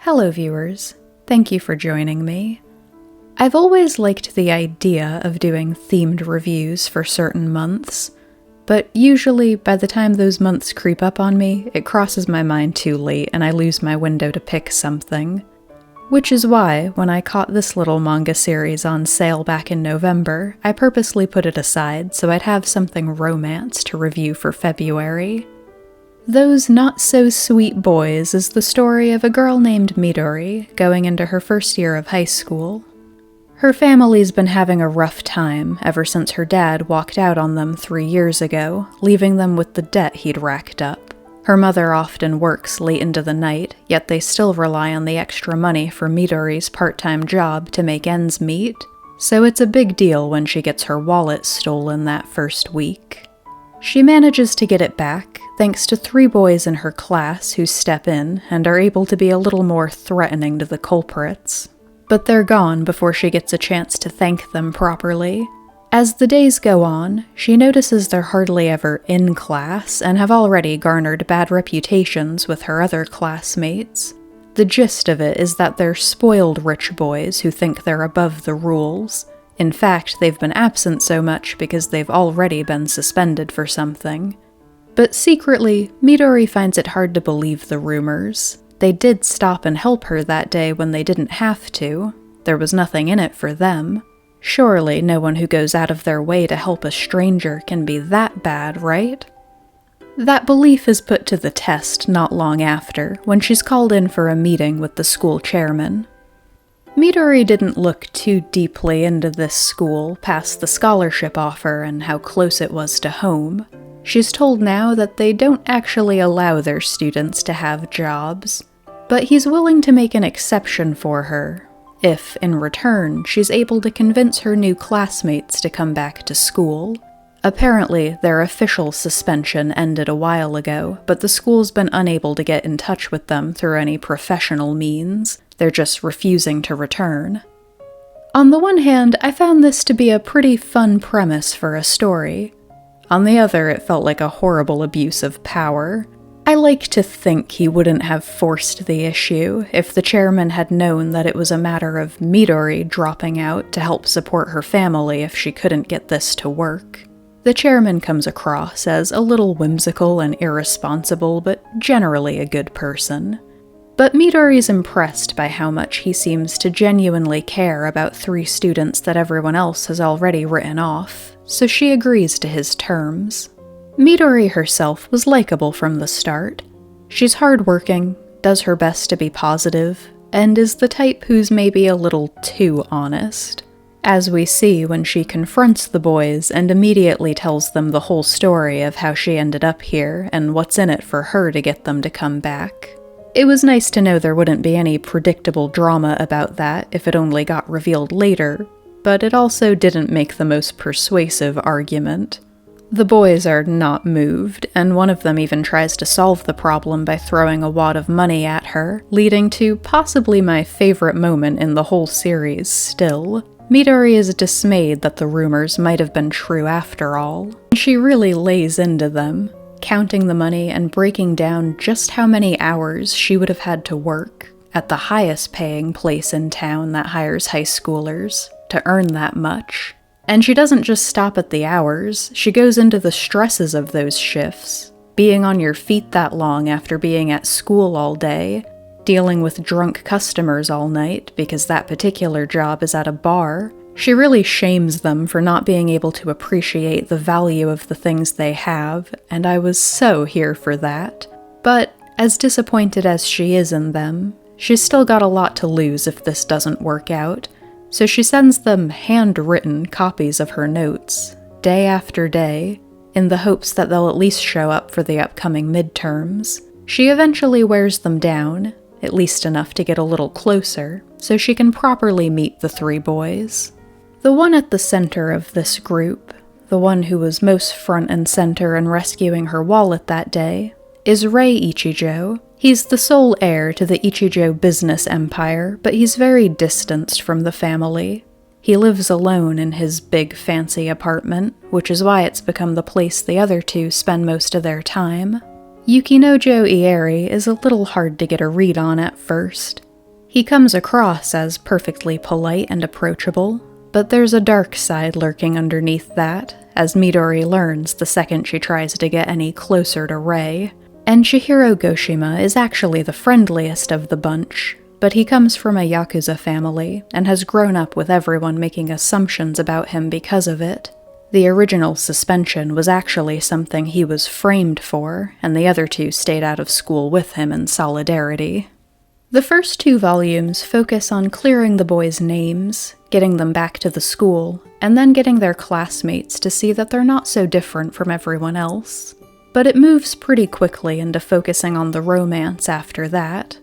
Hello viewers, thank you for joining me. I've always liked the idea of doing themed reviews for certain months, but usually by the time those months creep up on me, it crosses my mind too late and I lose my window to pick something. Which is why, when I caught this little manga series on sale back in November, I purposely put it aside so I'd have something romance to review for February. Those Not-So-Sweet Boys is the story of a girl named Midori going into her first year of high school. Her family's been having a rough time ever since her dad walked out on them 3 years ago, leaving them with the debt he'd racked up. Her mother often works late into the night, yet they still rely on the extra money for Midori's part-time job to make ends meet, so it's a big deal when she gets her wallet stolen that first week. She manages to get it back, thanks to 3 boys in her class who step in and are able to be a little more threatening to the culprits. But they're gone before she gets a chance to thank them properly. As the days go on, she notices they're hardly ever in class and have already garnered bad reputations with her other classmates. The gist of it is that they're spoiled rich boys who think they're above the rules. In fact, they've been absent so much because they've already been suspended for something. But secretly, Midori finds it hard to believe the rumors. They did stop and help her that day when they didn't have to. There was nothing in it for them. Surely no one who goes out of their way to help a stranger can be that bad, right? That belief is put to the test not long after, when she's called in for a meeting with the school chairman. Midori didn't look too deeply into this school past the scholarship offer and how close it was to home. She's told now that they don't actually allow their students to have jobs, but he's willing to make an exception for her, if, in return, she's able to convince her new classmates to come back to school. Apparently, their official suspension ended a while ago, but the school's been unable to get in touch with them through any professional means. They're just refusing to return. On the one hand, I found this to be a pretty fun premise for a story. On the other, it felt like a horrible abuse of power. I like to think he wouldn't have forced the issue if the chairman had known that it was a matter of Midori dropping out to help support her family if she couldn't get this to work. The chairman comes across as a little whimsical and irresponsible, but generally a good person. But Midori's impressed by how much he seems to genuinely care about 3 students that everyone else has already written off, so she agrees to his terms. Midori herself was likable from the start. She's hardworking, does her best to be positive, and is the type who's maybe a little too honest, as we see when she confronts the boys and immediately tells them the whole story of how she ended up here and what's in it for her to get them to come back. It was nice to know there wouldn't be any predictable drama about that if it only got revealed later, but it also didn't make the most persuasive argument. The boys are not moved, and one of them even tries to solve the problem by throwing a wad of money at her, leading to possibly my favorite moment in the whole series still. Midori is dismayed that the rumors might have been true after all. She really lays into them, counting the money and breaking down just how many hours she would have had to work at the highest paying place in town that hires high schoolers to earn that much. And she doesn't just stop at the hours, she goes into the stresses of those shifts, being on your feet that long after being at school all day, dealing with drunk customers all night because that particular job is at a bar. She really shames them for not being able to appreciate the value of the things they have, and I was so here for that. But, as disappointed as she is in them, she's still got a lot to lose if this doesn't work out. So she sends them handwritten copies of her notes, day after day, in the hopes that they'll at least show up for the upcoming midterms. She eventually wears them down, at least enough to get a little closer, so she can properly meet the 3 boys. The one at the center of this group, the one who was most front and center in rescuing her wallet that day, is Rei Ichijo. He's the sole heir to the Ichijo business empire, but he's very distanced from the family. He lives alone in his big fancy apartment, which is why it's become the place the other 2 spend most of their time. Yukinojo Ieri is a little hard to get a read on at first. He comes across as perfectly polite and approachable, but there's a dark side lurking underneath that, as Midori learns the second she tries to get any closer to Rei. And Chihiro Goshima is actually the friendliest of the bunch, but he comes from a Yakuza family and has grown up with everyone making assumptions about him because of it. The original suspension was actually something he was framed for, and the other two stayed out of school with him in solidarity. The first 2 volumes focus on clearing the boys' names, getting them back to the school, and then getting their classmates to see that they're not so different from everyone else. But it moves pretty quickly into focusing on the romance after that.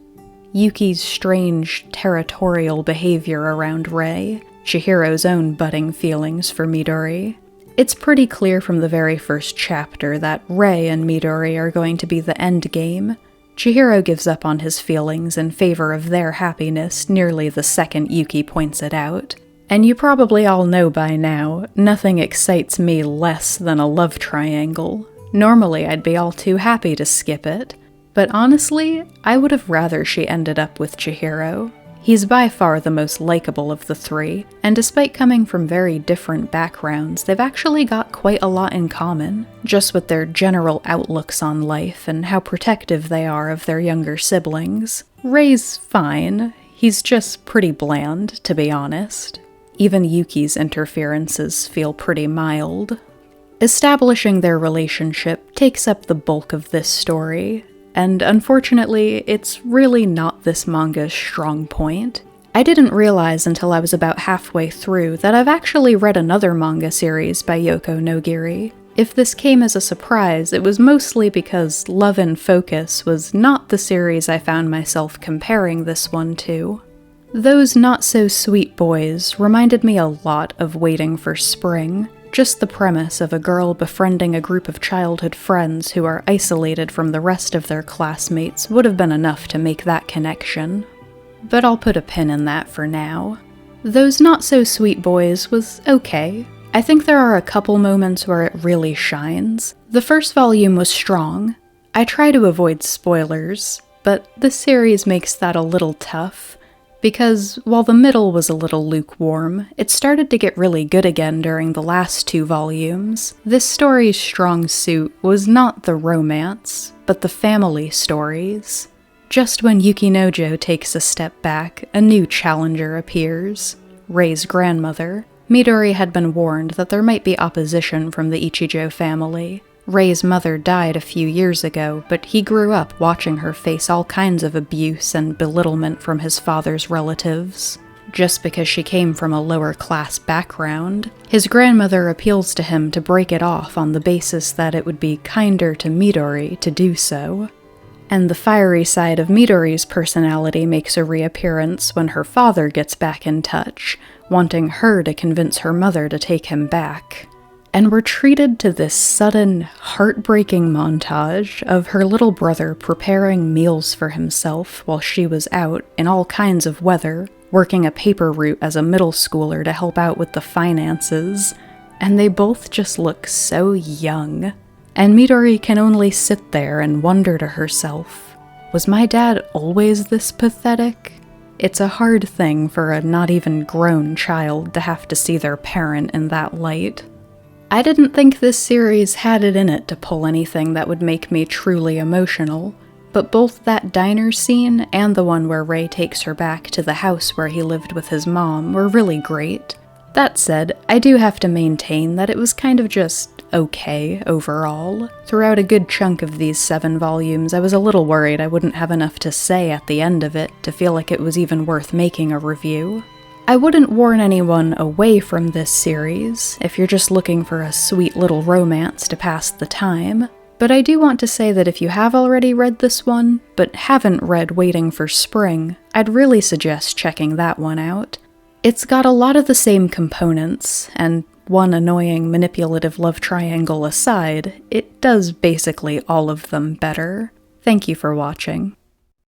Yuki's strange, territorial behavior around Rei, Chihiro's own budding feelings for Midori. It's pretty clear from the very first chapter that Rei and Midori are going to be the endgame. Chihiro gives up on his feelings in favor of their happiness nearly the second Yuki points it out. And you probably all know by now, nothing excites me less than a love triangle. Normally I'd be all too happy to skip it, but honestly, I would have rather she ended up with Chihiro. He's by far the most likable of the 3, and despite coming from very different backgrounds, they've actually got quite a lot in common, just with their general outlooks on life and how protective they are of their younger siblings. Rei's fine, he's just pretty bland, to be honest. Even Yuki's interferences feel pretty mild. Establishing their relationship takes up the bulk of this story, and unfortunately, it's really not this manga's strong point. I didn't realize until I was about halfway through that I've actually read another manga series by Yoko Nogiri. If this came as a surprise, it was mostly because Love in Focus was not the series I found myself comparing this one to. Those not-so-sweet boys reminded me a lot of Waiting for Spring. Just the premise of a girl befriending a group of childhood friends who are isolated from the rest of their classmates would have been enough to make that connection. But I'll put a pin in that for now. Those Not-So-Sweet Boys was okay. I think there are a couple moments where it really shines. The first volume was strong. I try to avoid spoilers, but this series makes that a little tough. Because while the middle was a little lukewarm, it started to get really good again during the last 2 volumes. This story's strong suit was not the romance, but the family stories. Just when Yukinojo takes a step back, a new challenger appears, Rei's grandmother. Midori had been warned that there might be opposition from the Ichijo family. Rei's mother died a few years ago, but he grew up watching her face all kinds of abuse and belittlement from his father's relatives. Just because she came from a lower-class background, his grandmother appeals to him to break it off on the basis that it would be kinder to Midori to do so. And the fiery side of Midori's personality makes a reappearance when her father gets back in touch, wanting her to convince her mother to take him back. And we're treated to this sudden, heartbreaking montage of her little brother preparing meals for himself while she was out in all kinds of weather, working a paper route as a middle schooler to help out with the finances, and they both just look so young. And Midori can only sit there and wonder to herself, was my dad always this pathetic? It's a hard thing for a not even grown child to have to see their parent in that light. I didn't think this series had it in it to pull anything that would make me truly emotional, but both that diner scene and the one where Rei takes her back to the house where he lived with his mom were really great. That said, I do have to maintain that it was kind of just okay overall. Throughout a good chunk of these 7 volumes, I was a little worried I wouldn't have enough to say at the end of it to feel like it was even worth making a review. I wouldn't warn anyone away from this series if you're just looking for a sweet little romance to pass the time, but I do want to say that if you have already read this one, but haven't read Waiting for Spring, I'd really suggest checking that one out. It's got a lot of the same components, and one annoying manipulative love triangle aside, it does basically all of them better. Thank you for watching.